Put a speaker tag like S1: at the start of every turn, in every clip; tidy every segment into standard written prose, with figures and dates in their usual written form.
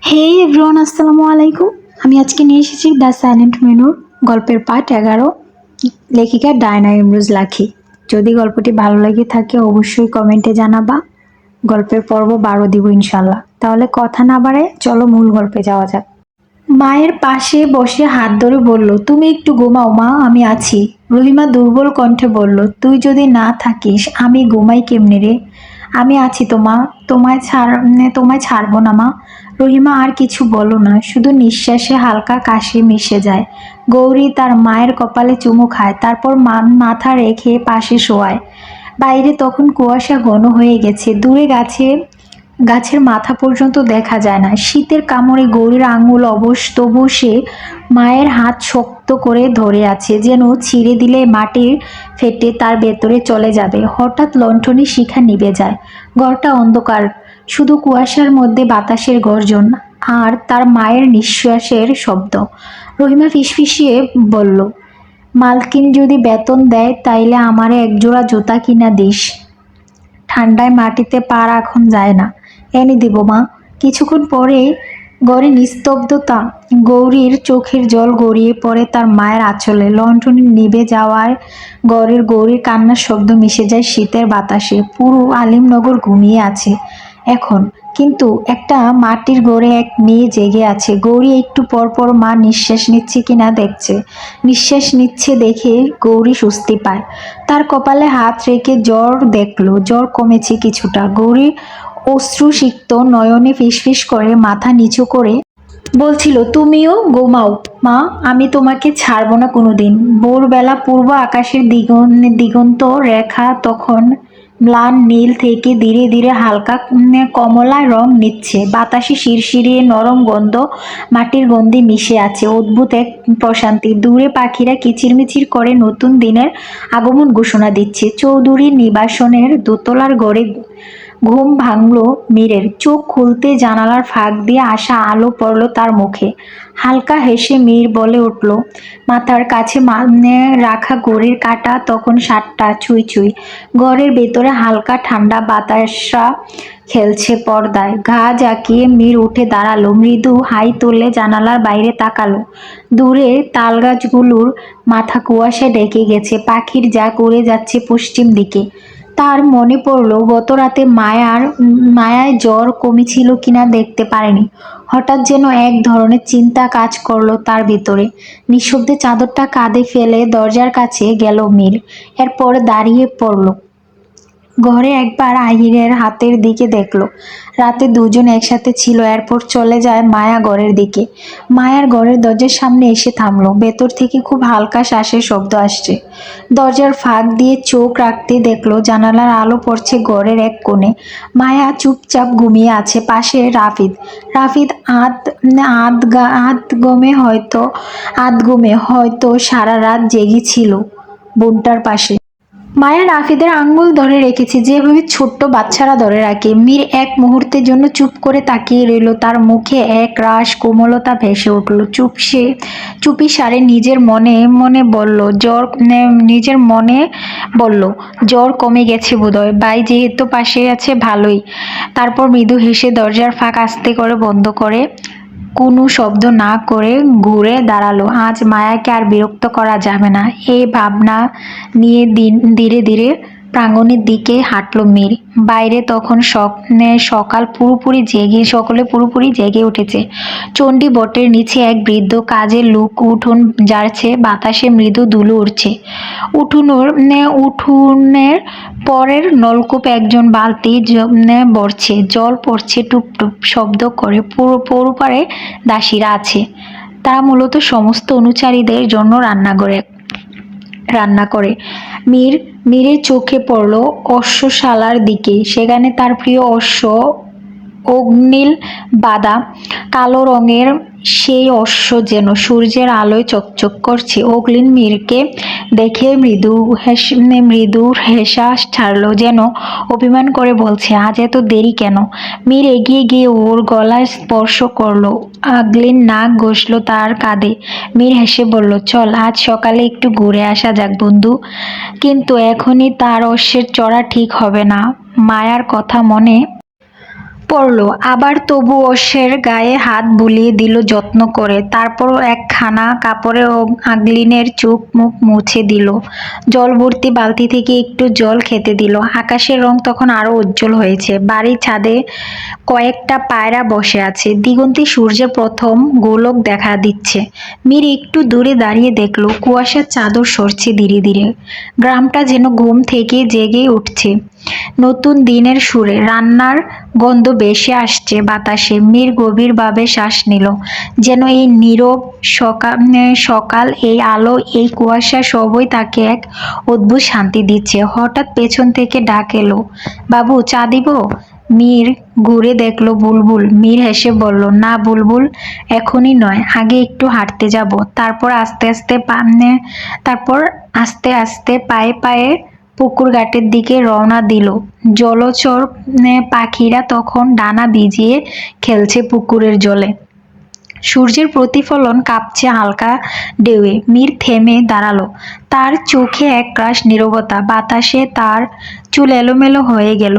S1: হে everyone, আসসালামু আলাইকুম। আমি আজকে নিয়ে এসেছি দ্য সাইলেন্ট মেনুর গল্পের পার্ট 11, লেখিকা ডায়না ইমরোজ লাখি। যদি গল্পটি ভালো লেগে থাকে অবশ্যই কমেন্টে জানাবা। গল্পের পর্ব 12 দিব ইনশাল্লাহ। তাহলে কথা না বাড়ায় চলো মূল গল্পে যাওয়া যাক। মায়ের পাশে বসে হাত ধরে বলল, তুমি একটু ঘুমাও মা, আমি আছি। রহিমা দুর্বল কণ্ঠে বলল, তুই যদি না থাকিস আমি ঘুমাই কেমনে রে? আমি আছি তো মা, তোমায় ছাড়বো না মা। রহিমা আর কিছু বলল না, শুধু নিঃশ্বাসে হালকা কাশি মিশে যায়। গৌরী তার মায়ের কপালে চুমু খায়, তারপর মাথা রেখে পাশে শোয়ায়। বাইরে তখন কুয়াশা ঘন হয়ে গেছে, দূরে গাছের মাথা পর্যন্ত দেখা যায় না। শীতের কামড়ে গৌরীর আঙুল অবশ, তবু সে মায়ের হাত শক্ত করে ধরে আছে, যেন ছিঁড়ে দিলে মাটির ফেটে তার ভেতরে চলে যাবে। হঠাৎ লণ্ঠনের শিখা নিভে যায়। ঘরটা অন্ধকার, শুধু কুয়াশার মধ্যে বাতাসের গর্জন আর তার মায়ের নিঃশ্বাসের শব্দ। রহিমা ফিসফিসিয়ে বলল, মালকিন যদি বেতন দেয় তাইলে আমারে একজোড়া জুতা কিনা দিস। ঠান্ডায় মাটিতে পা রাখন যায় না। এনে দিব মা। কিছুক্ষণ পরে ঘরে নিস্তব্ধতা। গৌরীর চোখের জল গড়িয়ে পড়ে তার মায়ের আঁচলে। লণ্ঠন নিভে যাওয়ায় গৌরীর কান্নার শব্দ মিশে যায় শীতের বাতাসে। পুরো আলিমনগর ঘুমিয়ে আছে এখন, কিন্তু একটা মাটির ঘরে এক মেয়ে জেগে আছে। গৌরী একটু পর পর মা নিঃশ্বাস নিচ্ছে কিনা দেখছে। নিঃশ্বাস নিচ্ছে দেখে গৌরী স্বস্তি পায়। তার কপালে হাত রেখে দেখলো জ্বর কমেছে কিছুটা। গৌরী অশ্রুসিক্ত নয়নে ফিসফিস করে মাথা নিচু করে বলছিল, তুমিও ঘুমাও মা, আমি তোমাকে ছাড়বো না কোনোদিন। ভোরবেলা পূর্ব আকাশের দিগন্ত রেখা তখন ম্লান নীল থেকে ধীরে ধীরে হালকা কমলা রং নিচ্ছে। বাতাসে শিরশিরিয়ে নরম গন্ধ, মাটির গন্ধে মিশে আছে অদ্ভুত এক প্রশান্তি। দূরে পাখিরা কিচিরমিচির করে নতুন দিনের আগমন ঘোষণা দিচ্ছে। চৌধুরী নিবাসনের দোতলার ঘরে ঘুম ভাঙল মীরের। চোখ খুলতে জানালার ফাঁক দিয়ে আসা আলো পড়ল তার মুখে। হালকা হেসে মীর বলে উঠল, মাথার কাছে রাখা ঘড়ির কাঁটা তখন 7টা ছুঁই ছুঁই। ঘরের ভেতরে হালকা ঠান্ডা বাতাসা খেলছে পর্দায়। ঘা জাকিয়ে মীর উঠে দাঁড়ালো, মৃদু হাই তুলে জানালার বাইরে তাকালো। দূরে তালগাছগুলোর মাথা কুয়াশা ঢেকে গেছে, পাখির ঝাঁক উড়ে যাচ্ছে পশ্চিম দিকে। তার মনে পড়ল গত রাতে মায়ায় জ্বর কমেছিল কিনা দেখতে পারেনি। হঠাৎ যেন এক ধরনের চিন্তা কাজ করলো তার ভিতরে। নিঃশব্দে চাদরটা কাঁধে ফেলে দরজার কাছে গেল মীর। এরপর দাঁড়িয়ে পড়ল। ঘরে একবার আহিরের হাতের দিকে দেখলো। রাতে দুজন একসাথে ছিল, এরপর চলে যায় মায়া ঘরের দিকে। মায়ার ঘরের দরজার সামনে এসে থামলো। ভেতর থেকে খুব হালকা শ্বাসের শব্দ আসছে। দরজার ফাঁক দিয়ে চোখ রাখতে দেখলো জানালার আলো পড়ছে ঘরের এক কোণে। মায়া চুপচাপ ঘুমিয়ে আছে, পাশে রাফিদ। রাফিদ আধ ঘুমে হয়তো সারা রাত জেগেছিল বোনটার পাশে। মায়া রাফিদের আঙ্গুল ধরে রেখেছে, যেভাবে ছোট্ট বাচ্চারা ধরে রাখে। মীর এক মুহূর্তের জন্য চুপ করে তাকিয়ে রইল। তার মুখে এক রাশ কোমলতা ভেসে উঠল। চুপি সারে নিজের মনে বলল, জ্বর কমে গেছে বোধহয়, ভাই যেহেতু পাশে আছে ভালোই। তারপর মৃদু হেসে দরজার ফাঁক আস্তে করে বন্ধ করে কোনো শব্দ না করে ঘুরে দাঁড়ালো। আজ মায়াকে আর বিরক্ত করা যাবে না, এই ভাবনা নিয়ে ধীরে ধীরে প্রাঙ্গণের দিকে হাঁটল মীর। বাইরে তখন সকলে পুরোপুরি জেগে উঠেছে। চণ্ডী বটের নিচে এক বৃদ্ধ কাজের লোক উঠোন ঝাড়ছে, বাতাসে মৃদু ধুলো উড়ছে। উঠোনের পরের নলকূপ একজন বালতি ভরছে, জল পড়ছে টুপ টুপ শব্দ করে। পরপারে দাসীরা আছে, তারা মূলত সমস্ত অনুচারীদের জন্য রান্না করে। মীরের চোখে পড়ল অশ্বশালার দিকে। সেখানে তার প্রিয় অশ্ব অগ্নিল বাঁধা। কালো রঙের সেই অশ্ব যেন সূর্যের আলোয় চকচক করছে। অগ্নিল মীরকে দেখে মৃদু হেসা ছাড়ল, যেন অভিমান করে বলছে, আজ এত দেরি কেন? মীর এগিয়ে গিয়ে ওর গলায় স্পর্শ করলো। অগ্নিল নাক ঘষল তার কাঁধে। মীর হেসে বলল, চল আজ সকালে একটু ঘুরে আসা যাক বন্ধু। কিন্তু এখনই তার অশ্বের চড়া ঠিক হবে না। মায়ার কথা মনে পড়ল, আবার তবু ওষের গায়ে হাত বুলিয়ে দিল যত্ন করে, তারপর একখানা কাপড়ে আগলিনের চোখ মুখ মুছে দিল, জল ভর্তি বালতি থেকে একটু জল খেতে দিল। আকাশের রং তখন আরো উজ্জ্বল হয়েছে, বাড়ির ছাদে কয়েকটা পায়রা বসে আছে, দিগন্তে সূর্যের প্রথম গোলক দেখা দিচ্ছে। মীর একটু দূরে দাঁড়িয়ে দেখলো কুয়াশার চাদর সরছে ধীরে ধীরে, গ্রামটা যেন ঘুম থেকে জেগে উঠছে নতুন দিনের সুরে। রান্নার গন্ধ ভেসে আসছে বাতাসে। মীর গভীরভাবে শ্বাস নিল, যেন এই নীরব সকাল, এই আলো, এই কুয়াশা সবই তাকে এক অদ্ভুত শান্তি দিচ্ছে। হঠাৎ পেছন থেকে ডাক এলো, বাবু চা দিব? মীর ঘুরে দেখলো বুলবুল। মীর হেসে বলল, না বুলবুল, এখনই নয়, আগে একটু হাঁটতে যাব, তারপর আস্তে আস্তে পায়ে পায়ে পুকুর ঘাটের দিকে রওনা দিল। জলচর পাখিরা তখন ডানা ভিজিয়ে খেলছে পুকুরের জলে, সূর্যের প্রতিফলন কাঁপছে হালকা ঢেউয়ে। মীর থেমে দাঁড়ালো, তার চোখে একরাশ নীরবতা, বাতাসে তার চুল এলোমেলো হয়ে গেল।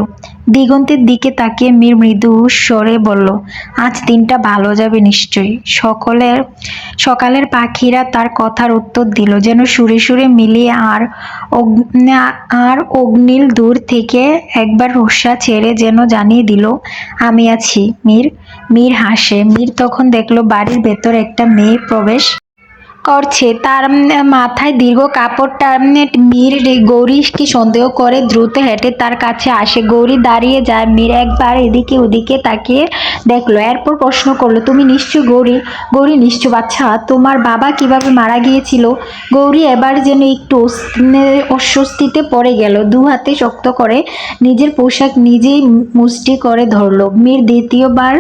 S1: দিগন্তের দিকে তাকিয়ে মীর মৃদু স্বরে বলল, আজ দিনটা ভালো যাবে নিশ্চয়ই। সকালের পাখিরা তার কথার উত্তর দিল, যেন সুরে সুরে মিলিয়ে। আর অগ্নিল দূর থেকে একবার রোষা ছেড়ে যেন জানিয়ে দিল, আমি আছি মীর। মীর হাসে। মীর তখন দেখলো বাড়ির ভেতর একটা মেয়ে প্রবেশ করছে, তার মাথায় দীর্ঘ কাপড়টা। মীর গৌরী কি সন্দেহ করে দ্রুত হেঁটে তার কাছে আসে। গৌরী দাঁড়িয়ে যায়, মীর একবার এদিকে ওদিকে তাকিয়ে দেখলো, এরপর প্রশ্ন করলো, তুমি নিশ্চয় গৌরী? গৌরী নিশ্চুপ, আচ্ছা তোমার বাবা কিভাবে মারা গিয়েছিল? গৌরী এবার যেন একটু অস্বস্তিতে পড়ে গেল, দু হাতে শক্ত করে নিজের পোশাক নিজেই মুষ্টি করে ধরলো। মীর দ্বিতীয়বার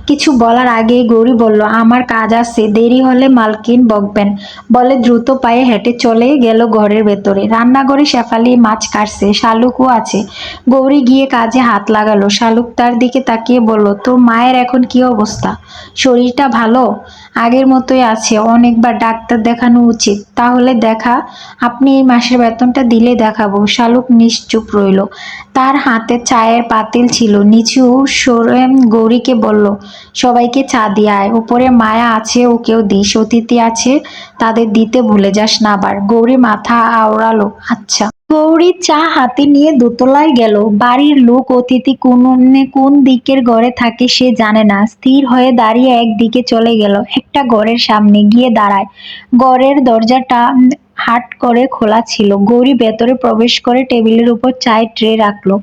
S1: কিছু বলার আগে গৌরী বলল, আমার কাজ আছে, দেরি হলে মালকিন বকবেন বলে দ্রুত পায়ে হেঁটে চলে গেল ঘরের ভেতরে। রান্নাঘরে শেফালি মাছ কাটছে, শালুকও আছে। গৌরী গিয়ে কাজে হাত লাগালো। শালুক তার দিকে তাকিয়ে বলল, তো মায়ের এখন কি অবস্থা? শরীরটা ভালো? আগের মতোই আছে, অনেকবার ডাক্তার দেখানো উচিত। তাহলে দেখা, আপনি এই মাসের বেতনটা দিলে দেখাবো। শালুক নিশ্চুপ রইল, তার হাতে চায়ের পাতিল ছিল। নিচু সরে গৌরীকে বলল, সবাইকে চা দিয়ে আয়, উপরে মায়া আছে, ওকেও দিস, অতিথি আছে, তাদের দিতে ভুলে যাস না আবার। গৌরী মাথা আওড়ালো, আচ্ছা। গৌরী চা হাতে নিয়ে দোতলায় গেল। বাড়ির লোক অতিথি কোন দিকের ঘরে থাকে সে জানে না, স্থির হয়ে দাঁড়িয়ে একদিকে চলে গেল, একটা ঘরের সামনে গিয়ে দাঁড়ায়। ঘরের দরজাটা হাট করে খোলা ছিল। গৌরী ভেতরে প্রবেশ করে টেবিলের উপর চায়ের ট্রে রাখলো,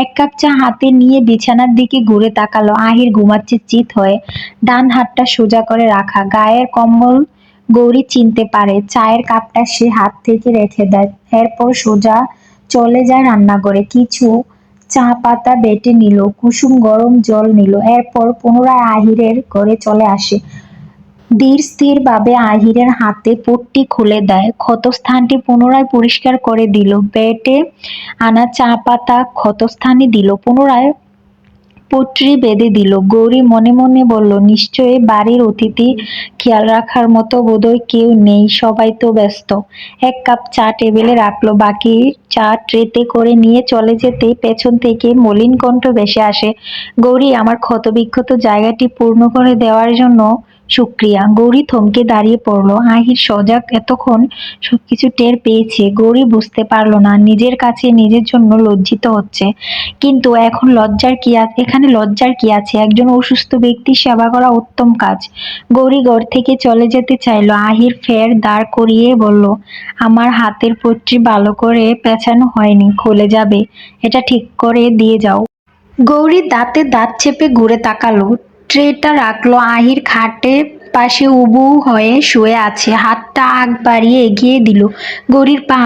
S1: এক কাপ চা হাতে নিয়ে বিছানার দিকে ঘুরে তাকালো। আহির ঘুমাচ্ছে চিত হয়ে, ডান হাতটা সোজা করে রাখা, গায়ের কম্বল গৌরী চিনতে পারে। চায়ের কাপটা সে হাত থেকে রেখে দেয়, এরপর সোজা চলে যায় রান্নাঘরে। কিছু চা পাতা বেটে নিল, কুসুম গরম জল নিল, এরপর পুনরায় আহিরের ঘরে চলে আসে। ধীর স্থির ভাবে আহিরের হাতে পট্টি খুলে দেয়, ক্ষতস্থানটি পুনরায় পরিষ্কার করে দিল, বেটে আনা চা পাতা ক্ষতস্থানে দিল, পুনরায় পট্টি বেঁধে দিল। গৌরী মনে মনে বলল, নিশ্চয়ই বাড়ির অতিথি, খেয়াল রাখার মতো বোধহয় কেউ নেই, সবাই তো ব্যস্ত। এক কাপ চা টেবিলে রাখলো, বাকি চা ট্রেতে করে নিয়ে চলে যেতেই পেছন থেকে মলিন কণ্ঠ ভেসে আসে, গৌরী, আমার ক্ষতবিক্ষত জায়গাটি পূর্ণ করে দেওয়ার জন্য শুক্রিয়া। গৌরী থমকে দাঁড়িয়ে পড়ল। আহির সজাগ এতক্ষণ সবকিছু টের পেয়েছে, গৌরী বুঝতে পারল না, নিজের কাছে নিজের জন্য লজ্জিত হচ্ছে। কিন্তু এখানে লজ্জার কি আছে? একজন অসুস্থ ব্যক্তির সেবা করা উত্তম কাজ। গৌরী ঘর থেকে চলে যেতে চাইল, আহির ফের দাঁড় করিয়ে বলল, আমার হাতের পট্টি ভালো করে পেঁচানো হয়নি, খুলে যাবে, এটা ঠিক করে দিয়ে যাও। গৌরী দাঁতে দাঁত চেপে ঘুরে তাকালো, ট্রেটা রাখলো। আহির খাটের পাশে উবু হয়ে শুয়ে আছে, হাতটা আগ বাড়িয়ে এগিয়ে দিল। গৌরীর পা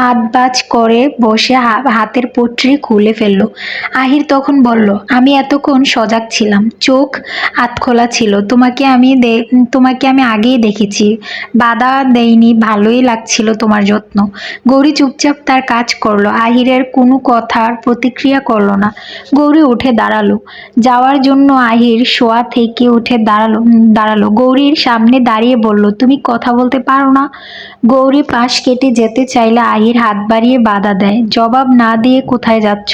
S1: আধবাজ করে বসে হাতের পট্টি খুলে ফেললো। আহির তখন বলল, আমি এতক্ষণ সজাগ ছিলাম, চোখ আধখোলা ছিল, তোমাকে আমি আগেই দেখেছি, বাধা দেইনি, ভালোই লাগছিল তোমার যত্ন। গৌরী চুপচাপ তার কাজ করলো, আহিরের কোনো কথার প্রতিক্রিয়া করলো না। গৌরী উঠে দাঁড়ালো, যাওয়ার জন্য আহির শোয়া থেকে উঠে দাঁড়ালো। গৌরী গৌরীর সামনে দাঁড়িয়ে বলল, তুমি কথা বলতে পারো না? গৌরী পাশ কেটে যেতে চাইলে আহির হাত বাড়িয়ে বাধা দেয়। জবাব না দিয়ে কোথায় যাচ্ছ?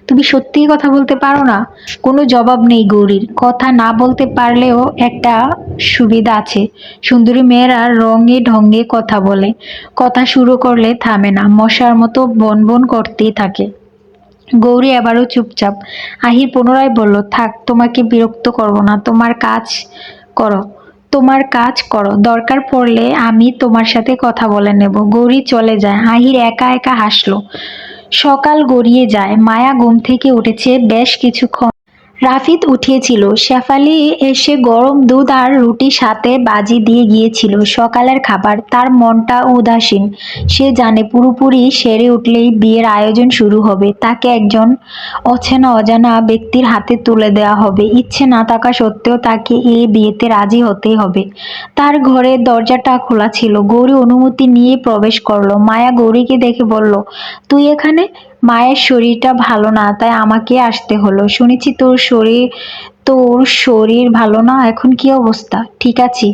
S1: তুমি সত্যিই কথা বলতে পারো না? কোনো জবাব নেই গৌরীর। কথা না বলতে পারলেও একটা সুবিধা আছে, সুন্দরী মেয়েরা রঙে ঢঙ্গে কথা বলে, কথা শুরু করলে থামে না, মশার মতো বনবন করতেই থাকে। গৌরী এবারও চুপচাপ। আহির পুনরায় বলল, থাক, তোমাকে বিরক্ত করব না, করো তোমার কাজ করো, দরকার পড়লে আমি তোমার সাথে কথা বলে নেব। গৌরী চলে যায়। আহির একা একা হাসলো। সকাল গড়িয়ে যায়। মায়া ঘুম থেকে উঠেছে বেশ কিছুক্ষণ। রাফিদ উঠিয়েছিল। শেফালি এসে গরম দুধ আর রুটি সাথে বাজি দিয়ে গিয়েছিল। সকালের খাবার। তার মনটা উদাসীন। সে জানে পুরোপুরি সেরে উঠলেই বিয়ের আয়োজন শুরু হবে। তাকে একজন অচেনা অজানা ব্যক্তির হাতে তুলে দেওয়া হবে। ইচ্ছে না থাকা সত্ত্বেও তাকে এই বিয়েতে রাজি হতেই হবে। তার ঘরের দরজাটা খোলা ছিল। গৌরী অনুমতি নিয়ে প্রবেশ করলো। মায়া গৌরীকে দেখে বলল, তুই এখানে? মায়ের শরীরটা ভালো না, তাই আমাকে আসতে হলো। শুনেছি তোর শরীর ভালো না, এখন কি অবস্থা? ঠিক আছি।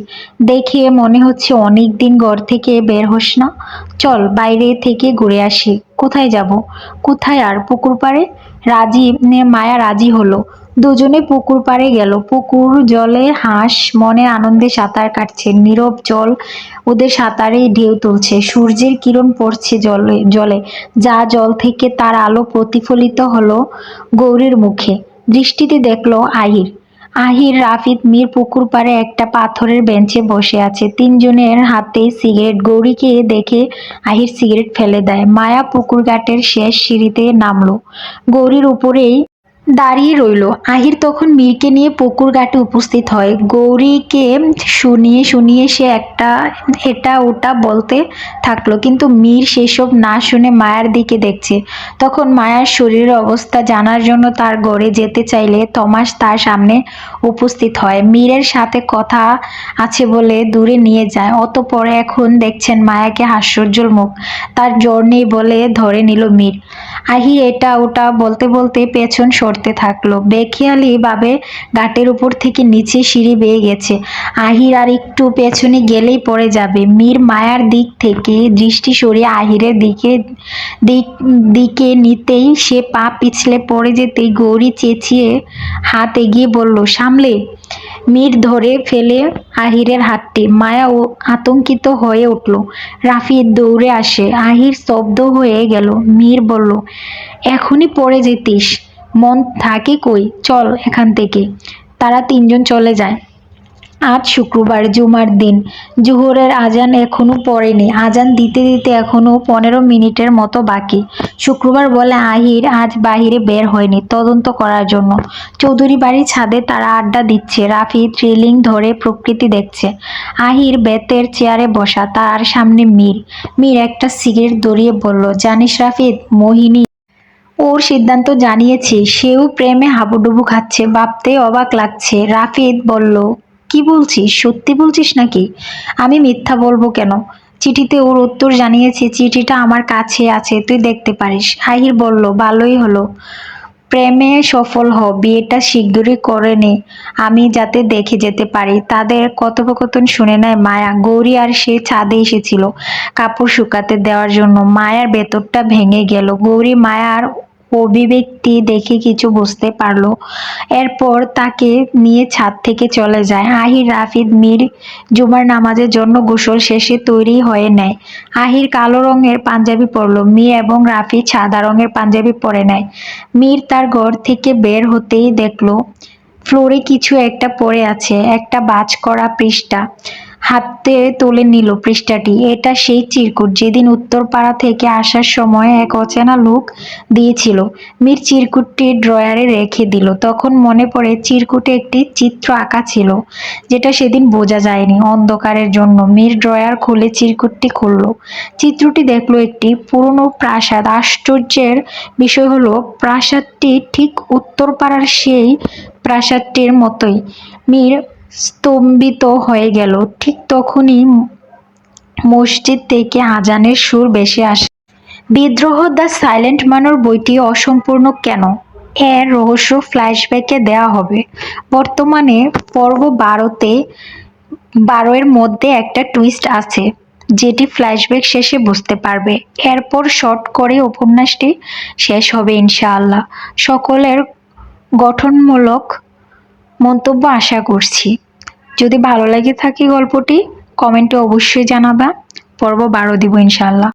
S1: দেখে মনে হচ্ছে অনেক দিন ঘর থেকে বের হোস না। চল বাইরে থেকে ঘুরে আসি। কোথায় যাব? কোথায় আর? পুকুর পাড়ে। মায়া রাজি হলো। দুজনে পুকুর পাড়ে গেল। পুকুর জলে হাঁস মনের আনন্দে সাঁতার কাটছে। নীরব জল ওদের সাঁতারে ঢেউ তুলছে। সূর্যের কিরণ পড়ছে জলে জলে যা জল থেকে তার আলো প্রতিফলিত হলো গৌরীর মুখে। দৃষ্টিতে দেখলো আহির। আহির, রাফিদ, মীর পুকুর পাড়ে একটা পাথরের বেঞ্চে বসে আছে। তিনজনের হাতে সিগারেট। গৌরীকে দেখে আহির সিগারেট ফেলে দেয়। মায়া পুকুর ঘাটের শেষ সিঁড়িতে নামলো। গৌরীর উপরেই দাঁড়িয়ে রইল। আহির তখন মীরকে নিয়ে পুকুর ঘাটে উপস্থিত হয়। গৌরীকে শুনিয়ে শুনিয়ে সে এটা ওটা বলতে থাকলো, কিন্তু মীর সেসব না শুনে মায়ার দিকে দেখছে। তখন মায়ার শরীরের অবস্থা জানার জন্য তার ঘরে যেতে চাইলে থমাস তার সামনে উপস্থিত হয়। মীরের সাথে কথা আছে বলে দূরে নিয়ে যায়। অতঃপর এখন দেখছেন মায়াকে হাস্যোজ্জ্বল মুখ। তার জ্বর নেই বলে ধরে নিল মীর। আহির এটা ওটা বলতে বলতে পেছন সরতে থাকলো। বেখেয়ালি ভাবে ঘাটের উপর থেকে নিচে সিঁড়ি বেয়ে গেছে। আহির আর একটু পেছনে গেলেই পড়ে যাবে। মীর মায়ার দিক থেকে দৃষ্টি সরিয়ে আহিরের দিকে নিতেই সে পা পিছলে পড়ে যেতেই গৌরী চেঁচিয়ে হাত এগিয়ে বলল, সামলে। মীর ধরে ফেলে আহিরের হাতটি। মায়া আতঙ্কিত হয়ে উঠল। রাফিদ দৌড়ে আসে। আহির স্তব্ধ হয়ে গেল। মীর বলল, এখনই পড়ে যেতিস, মন থাকে কই, চল এখান থেকে। তারা তিনজন চলে যায়। আজ শুক্রবার, জুমার দিন। জোহরের আজান এখনো পড়েনি। আজান দিতে দিতে এখনো 15 মিনিটের মতো বাকি। শুক্রবার বলে আহির আজ বাহিরে বের হয়নি তদন্ত করার জন্য। চৌধুরী বাড়ির ছাদে তারা আড্ডা দিচ্ছে। রাফিদ রেলিং ধরে প্রকৃতি দেখছে। আহির বেতের চেয়ারে বসা, তার সামনে মীর। মীর একটা সিগারেট ধরিয়ে বলল, জানিস রাফিদ, মোহিনী ওর সিদ্ধান্ত জানিয়েছে। সেও প্রেমে হাবুডুবু খাচ্ছে। ভাবতে অবাক লাগছে। রাফিদ বলল, কি বলছিস? সত্যি বলছিস নাকি? আমি মিথ্যা বলবো কেন? চিঠিতে ওর উত্তর জানিয়েছি। চিঠিটা আমার কাছে আছে, তুই দেখতে পারিস। আহির বলল, ভালোই হলো। প্রেমে সফল হ, বিয়েটা শিগগিরই করে নে, আমি যাতে দেখে যেতে পারি। তাদের কথোপকথন শুনে নেয় মায়া। গৌরী আর সে ছাদে এসেছিল কাপড় শুকাতে দেওয়ার জন্য। মায়ার ভেতরটা ভেঙে গেল। গৌরী মায়ার অভিব্যক্তি দেখে কিছু বুঝতে পারলো। এরপর তাকে নিয়ে ছাদ থেকে চলে যায়। আহির, রাফিদ, মীর জুমার নামাজের জন্য গোসল শেষে তৈরি হয়ে নেয়। আহির কালো রঙের পাঞ্জাবি পরলো। মীর এবং রাফিদ সাদা রঙের পাঞ্জাবি পরে নেয়। মীর তার ঘর থেকে বের হতেই দেখলো ফ্লোরে কিছু একটা পড়ে আছে, একটা ভাঁজ করা পৃষ্ঠা। হাতে তুলে নিল পৃষ্ঠাটি। এটা সেই চিরকুট যেদিন উত্তরপাড়া থেকে আসার সময় এক অচেনা লোক দিয়েছিল। মীর চিরকুটটি ড্রয়ারে রেখে দিল। তখন মনে পড়ে চিরকুটে একটি চিত্র আঁকা ছিল, যেটা সেদিন বোঝা যায়নি অন্ধকারের জন্য। মীর ড্রয়ার খুলে চিরকুটটি খুলল। চিত্রটি দেখলো একটি পুরনো প্রাসাদ। আশ্চর্যের বিষয় হলো প্রাসাদটি ঠিক উত্তরপাড়ার সেই প্রাসাদটির মতোই। মীর স্তম্ভিত হয়ে গেল। ঠিক তখনই মসজিদ থেকে আজানের সুর ভেসে আসে। বিদ্রোহ দ্য সাইলেন্ট ম্যানর বইটি অসম্পূর্ণ কেন? এর রহস্য ফ্ল্যাশব্যাকে দেয়া হবে। বর্তমানে পর্ব 12-তে 12 এর মধ্যে একটা টুইস্ট আছে, যেটি ফ্ল্যাশব্যাক শেষে বুঝতে পারবে। এরপর শর্ট করে উপন্যাসটি শেষ হবে ইনশাআল্লাহ। সকলের গঠনমূলক মন্তব্য আশা করছি। যদি ভালো লেগে থাকে গল্পটি, কমেন্টে অবশ্যই জানাবা। পর্ব 12 দিব ইনশাআল্লাহ।